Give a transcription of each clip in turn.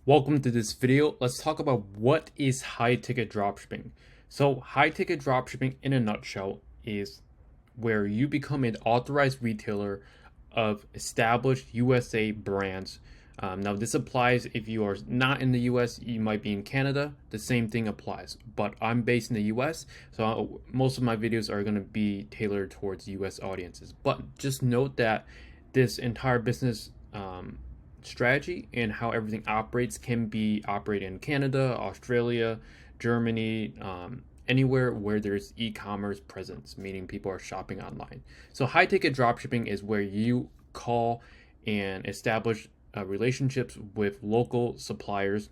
Welcome to this video. Let's talk about what is high ticket dropshipping. So high ticket dropshipping in a nutshell is where you become an authorized retailer of established USA brands. Now this applies if you are not in the US, you might be in Canada, the same thing applies. But I'm based in the US, so most of my videos are going to be tailored towards US audiences. But just note that this entire business strategy and how everything operates can be operated in Canada, Australia, Germany, anywhere where there's e-commerce presence, meaning people are shopping online. So high ticket dropshipping is where you call and establish relationships with local suppliers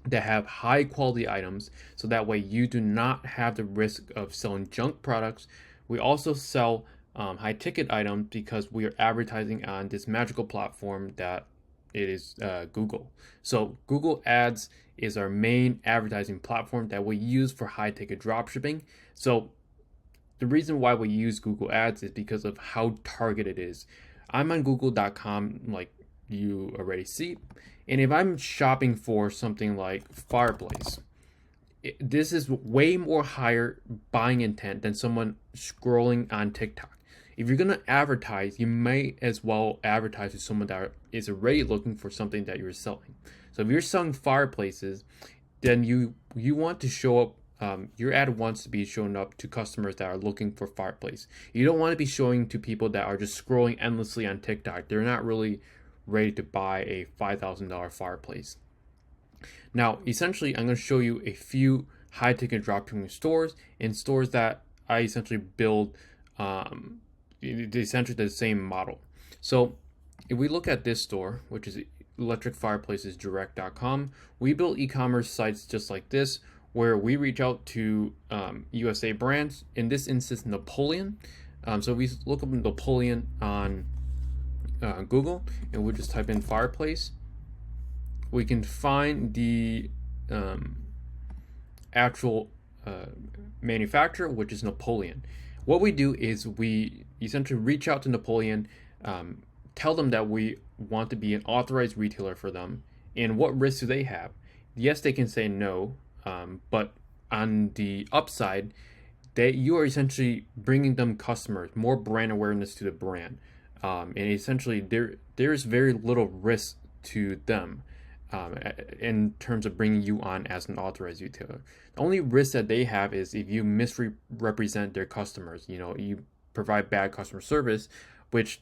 that have high quality items, so that way you do not have the risk of selling junk products. We also sell high ticket items because we are advertising on this magical platform that it is Google. So Google Ads is our main advertising platform that we use for high ticket dropshipping. So the reason why we use Google Ads is because of how targeted it is. I'm on google.com, like you already see, and if I'm shopping for something like fireplace, this is way more higher buying intent than someone scrolling on TikTok. If you're gonna advertise, you may as well advertise to someone that is already looking for something that you're selling. So if you're selling fireplaces, then you want to show up. Your ad wants to be showing up to customers that are looking for fireplace. You don't want to be showing to people that are just scrolling endlessly on TikTok. They're not really ready to buy a $5,000 fireplace. Now, essentially, I'm going to show you a few high ticket dropshipping stores and stores that I essentially build essentially the same model. So if we look at this store, which is electricfireplacesdirect.com, we build e-commerce sites just like this, where we reach out to USA brands. In this instance, Napoleon. So we look up Napoleon on Google, and we'll just type in fireplace. We can find the actual manufacturer, which is Napoleon. What we do is we essentially reach out to Napoleon, tell them that we want to be an authorized retailer for them, and what risks do they have. Yes, they can say no, but on the upside, you are essentially bringing them customers, more brand awareness to the brand, and essentially there's very little risk to them in terms of bringing you on as an authorized retailer. The only risk that they have is if you misrepresent their customers. You provide bad customer service, which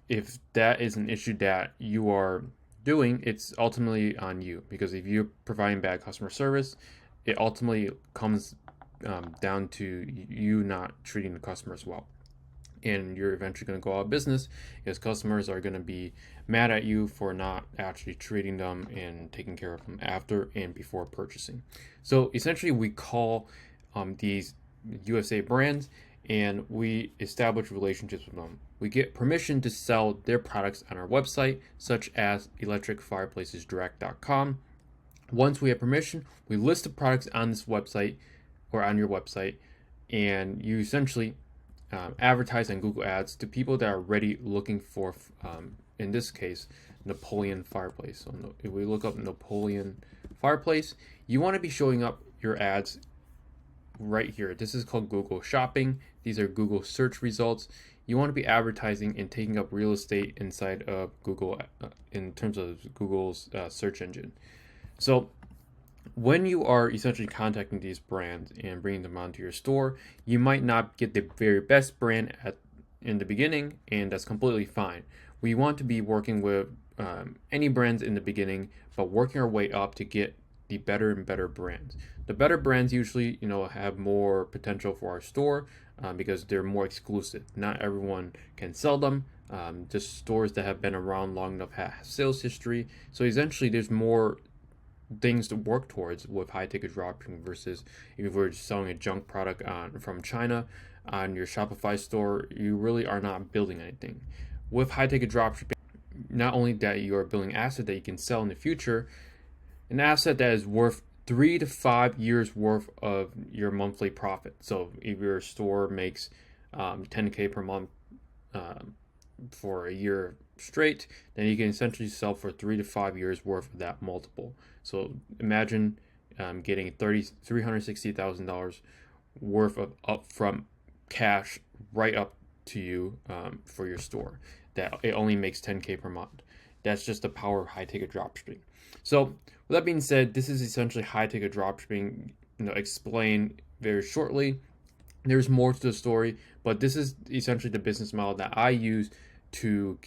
if that is an issue that you are doing, it's ultimately on you, because if you're providing bad customer service, it ultimately comes down to you not treating the customers well, and you're eventually going to go out of business because customers are going to be mad at you for not actually treating them and taking care of them after and before purchasing. So essentially, we call these USA brands and we establish relationships with them. We get permission to sell their products on our website, such as electricfireplacesdirect.com. Once we have permission, we list the products on this website or on your website, and you essentially advertise on Google Ads to people that are already looking for, in this case, Napoleon fireplace. So if we look up Napoleon fireplace, you want to be showing up your ads right here. This is called Google Shopping. These are Google search results. You want to be advertising and taking up real estate inside of Google in terms of Google's search engine. So when you are essentially contacting these brands and bringing them onto your store, you might not get the very best brand in the beginning, and that's completely fine. We want to be working with any brands in the beginning, but working our way up to get the better and better brands. The better brands usually, have more potential for our store because they're more exclusive. Not everyone can sell them. Just stores that have been around long enough have sales history. So essentially, there's more things to work towards with high ticket dropshipping versus if we're selling a junk product from China on your Shopify store. You really are not building anything. With high ticket dropshipping, not only that you are building an asset that you can sell in the future, an asset that is worth 3 to 5 years worth of your monthly profit. So if your store makes $10K per month for a year straight, then you can essentially sell for 3 to 5 years worth of that multiple. So imagine getting $360,000 worth of upfront cash right up to you for your store. That it only makes 10K per month. That's just the power of high ticket dropshipping. So with that being said, this is essentially high ticket dropshipping. Explained very shortly. There's more to the story, but this is essentially the business model that I use to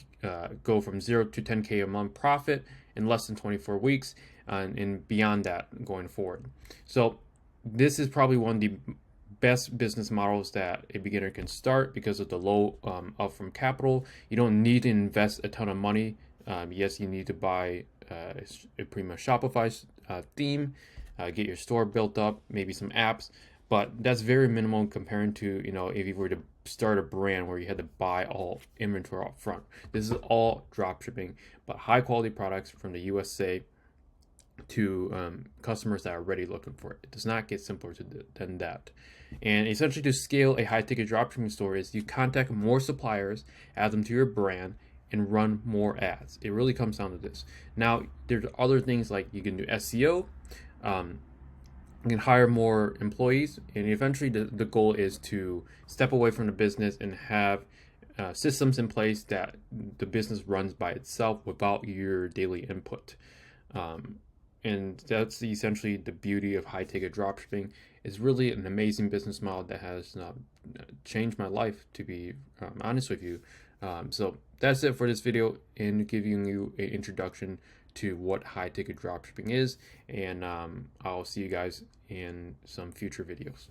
go from 0 to 10K a month profit in less than 24 weeks, and beyond that going forward. So this is probably one of the best business models that a beginner can start because of the low upfront capital. You don't need to invest a ton of money. Yes, you need to buy a pretty much Shopify theme, get your store built up, maybe some apps, but that's very minimal comparing to, if you were to start a brand where you had to buy all inventory up front. This is all drop shipping, but high quality products from the USA to customers that are already looking for it. It does not get simpler than that. And essentially, to scale a high ticket dropshipping store is you contact more suppliers, add them to your brand, and run more ads. It really comes down to this. Now, there's other things like you can do SEO, you can hire more employees, and eventually the goal is to step away from the business and have systems in place that the business runs by itself without your daily input. And that's essentially the beauty of high ticket dropshipping. It's really an amazing business model that has changed my life, to be honest with you. So that's it for this video, and giving you an introduction to what high ticket dropshipping is. And I'll see you guys in some future videos.